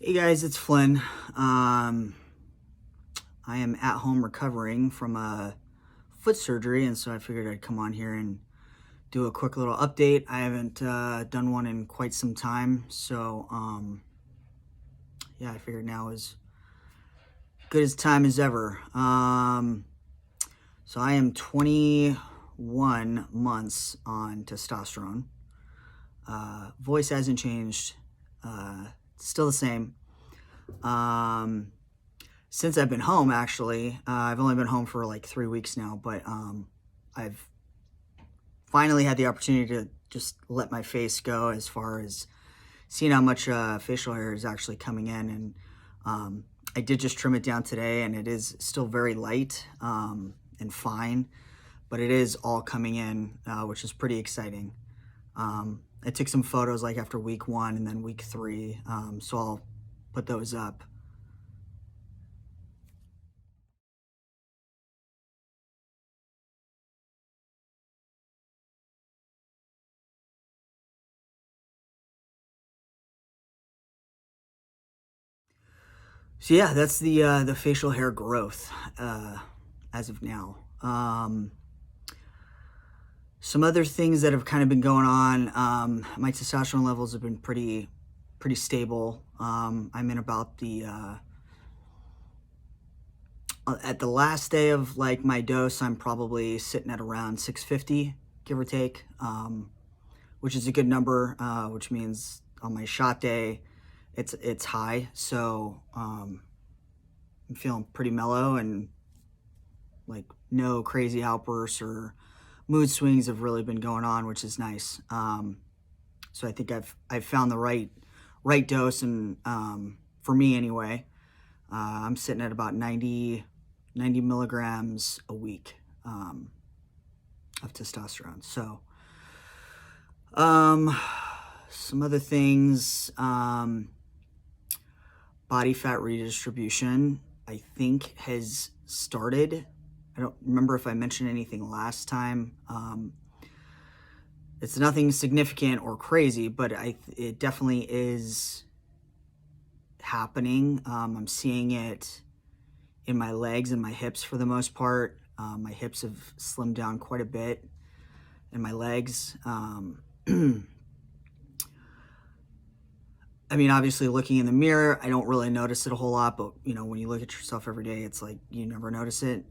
Hey guys, it's Flynn. I am at home recovering from a foot surgery, and so I figured I'd come on here and do a quick little update. I haven't done one in quite some time, so yeah, I figured now is good as time as ever. So I am 21 months on testosterone. Voice hasn't changed, still the same. Since I've been home, actually, I've only been home for like 3 weeks now, but I've finally had the opportunity to just let my face go as far as seeing how much facial hair is actually coming in. And I did just trim it down today, and it is still very light and fine, but it is all coming in, which is pretty exciting. I took some photos like after week 1 and then week 3, so I'll put those up. So yeah, that's the facial hair growth as of now. Some other things that have kind of been going on. My testosterone levels have been pretty stable. I'm in about the at the last day of like my dose, I'm probably sitting at around 650, give or take, which is a good number. Which means on my shot day, it's high. So I'm feeling pretty mellow, and like no crazy outbursts or mood swings have really been going on, which is nice. So I think I've found the right dose, and for me anyway, I'm sitting at about 90 milligrams a week of testosterone. So some other things, body fat redistribution, I think has started. I don't remember if I mentioned anything last time. It's nothing significant or crazy, but it definitely is happening. I'm seeing it in my legs and my hips for the most part. My hips have slimmed down quite a bit, and my legs. I mean, obviously, looking in the mirror, I don't really notice it a whole lot, but you know, when you look at yourself every day, it's like you never notice it.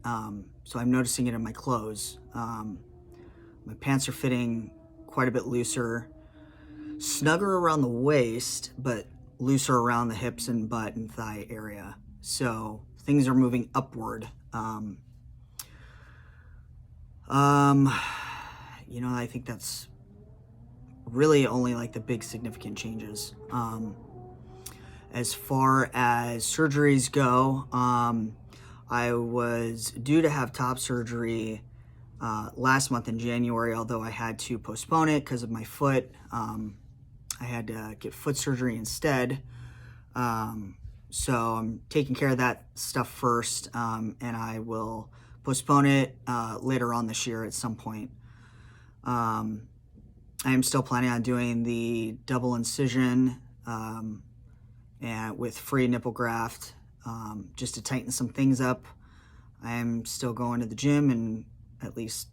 So I'm noticing it in my clothes. My pants are fitting quite a bit looser, snugger around the waist, but looser around the hips and butt and thigh area. So things are moving upward. I think that's really only like the big significant changes. As far as surgeries go, I was due to have top surgery last month in January, although I had to postpone it because of my foot. I had to get foot surgery instead. So I'm taking care of that stuff first, and I will postpone it later on this year at some point. I am still planning on doing the double incision and with free nipple graft, just to tighten some things up. I am still going to the gym, and at least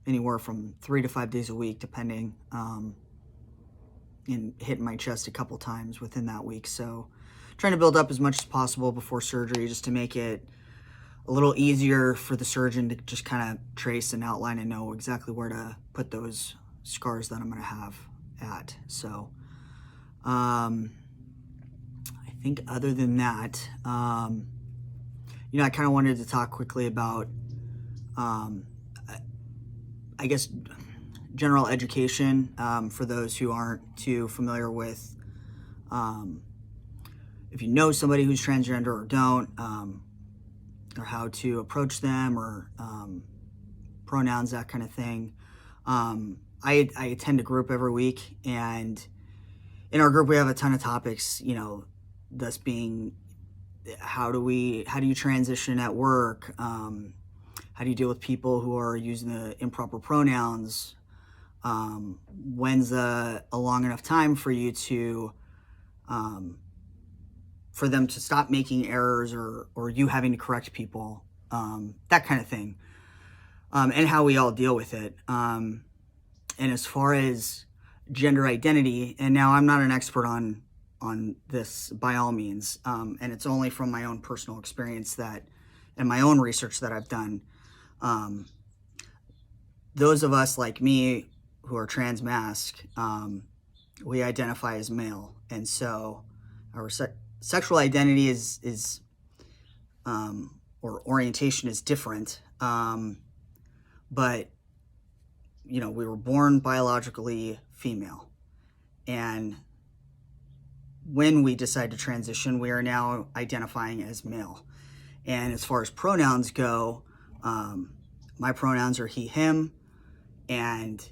anywhere from 3 to 5 days a week, depending, and hitting my chest a couple times within that week. So trying to build up as much as possible before surgery, just to make it a little easier for the surgeon to just kind of trace and outline and know exactly where to put those scars that I'm going to have at. So I think other than that, I kind of wanted to talk quickly about, I guess, general education for those who aren't too familiar with, if you know somebody who's transgender or don't, or how to approach them, or pronouns, that kind of thing. I attend a group every week, and in our group we have a ton of topics, thus being how do you transition at work, how do you deal with people who are using the improper pronouns, when's a long enough time for you to for them to stop making errors or you having to correct people, that kind of thing, and how we all deal with it. And as far as gender identity, and now I'm not an expert on this by all means, and it's only from my own personal experience that, and my own research that I've done. Those of us like me who are trans-masc, we identify as male, and so our sexual identity is or orientation is different, but you know, we were born biologically female, and when we decide to transition, we are now identifying as male. And as far as pronouns go, my pronouns are he, him, and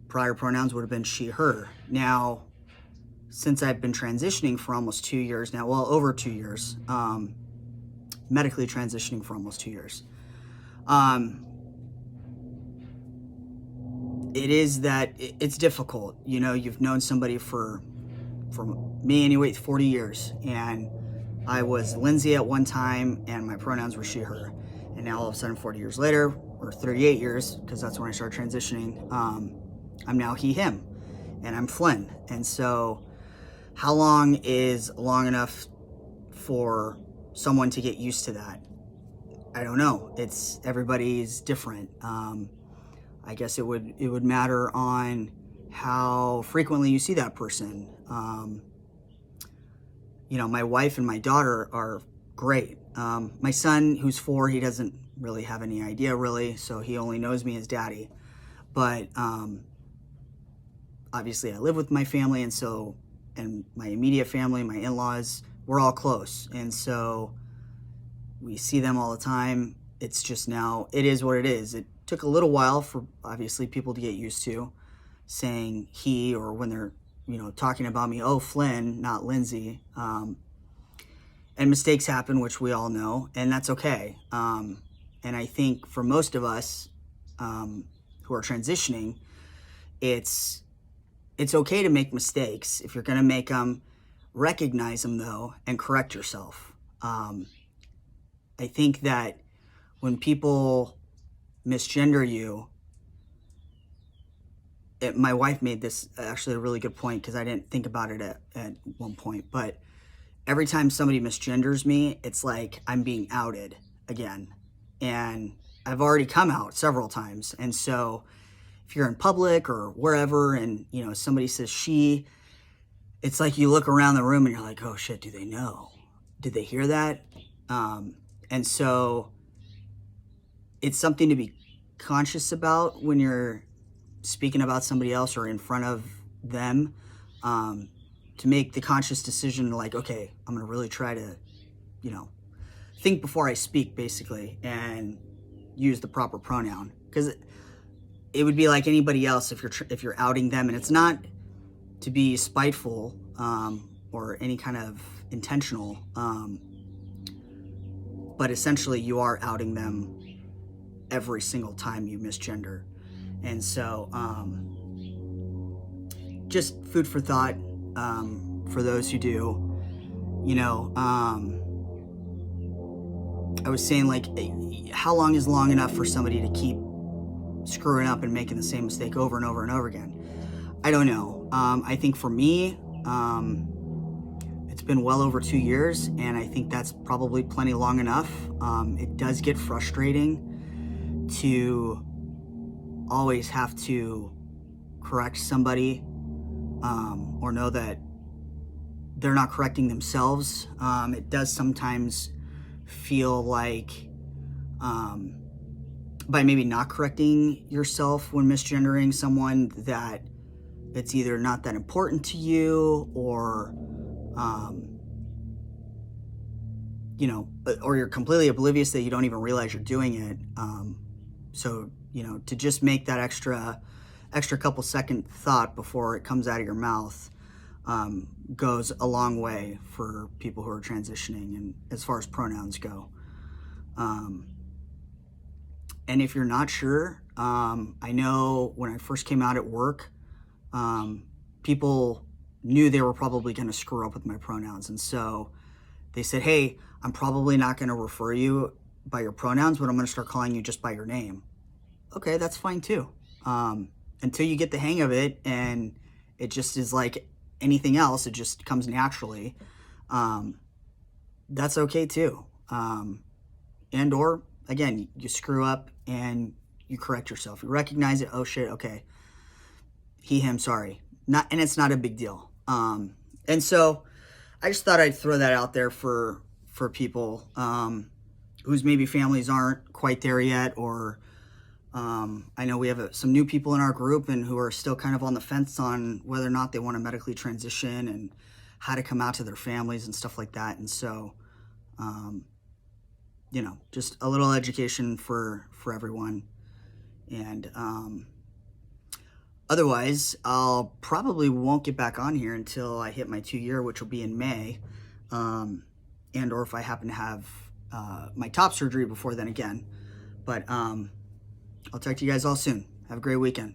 prior pronouns would have been she, her. Now, since I've been transitioning for almost 2 years now, well, over 2 years, medically transitioning for almost 2 years, it is that it's difficult. You know, you've known somebody for me anyway, 40 years, and I was Lindsay at one time, and my pronouns were she, her. And now all of a sudden, 40 years later, or 38 years, because that's when I started transitioning, I'm now he, him, and I'm Flynn. And so how long is long enough for someone to get used to that? I don't know. Everybody's different. I guess it would matter on how frequently you see that person. You know, my wife and my daughter are great. My son, who's 4, he doesn't really have any idea really, so he only knows me as daddy. But obviously I live with my family, and my immediate family, my in-laws, we're all close. And so we see them all the time. It's just now, it is what it is. It took a little while for obviously people to get used to saying he, or when they're, you know, talking about me, oh, Flynn, not Lindsay. And mistakes happen, which we all know, and that's okay. And I think for most of us who are transitioning, it's okay to make mistakes. If you're gonna make them, recognize them though, and correct yourself. I think that when people misgender you, my wife made this actually a really good point, because I didn't think about it at one point, but every time somebody misgenders me, it's like I'm being outed again. And I've already come out several times. And so if you're in public or wherever and, you know, somebody says she, it's like you look around the room and you're like, oh shit, do they know? Did they hear that? And so it's something to be conscious about when you're speaking about somebody else or in front of them, to make the conscious decision like, okay, I'm going to really try to, you know, think before I speak, basically, and use the proper pronoun. Because it would be like anybody else if you're outing them, and it's not to be spiteful or any kind of intentional, but essentially you are outing them every single time you misgender. And so just food for thought for those who do. You know, I was saying, like, how long is long enough for somebody to keep screwing up and making the same mistake over and over and over again? I don't know. I think for me, it's been well over 2 years, and I think that's probably plenty long enough. It does get frustrating to always have to correct somebody, or know that they're not correcting themselves. It does sometimes feel like, by maybe not correcting yourself when misgendering someone, that it's either not that important to you, or you know, or you're completely oblivious that you don't even realize you're doing it. So, you know, to just make that extra couple second thought before it comes out of your mouth goes a long way for people who are transitioning, and as far as pronouns go. And if you're not sure, I know when I first came out at work, people knew they were probably going to screw up with my pronouns. And so they said, hey, I'm probably not going to refer you by your pronouns, but I'm going to start calling you just by your name. Okay, that's fine too. Until you get the hang of it and it just is like anything else, it just comes naturally. That's okay too. And or again, you screw up and you correct yourself. You recognize it. Oh shit. Okay. He, him, sorry. And it's not a big deal. And so I just thought I'd throw that out there for people, whose maybe families aren't quite there yet, or, I know we have some new people in our group and who are still kind of on the fence on whether or not they want to medically transition and how to come out to their families and stuff like that. And so, just a little education for everyone. And otherwise, I'll probably won't get back on here until I hit my 2-year, which will be in May. And or if I happen to have my top surgery before then again. But I'll talk to you guys all soon. Have a great weekend.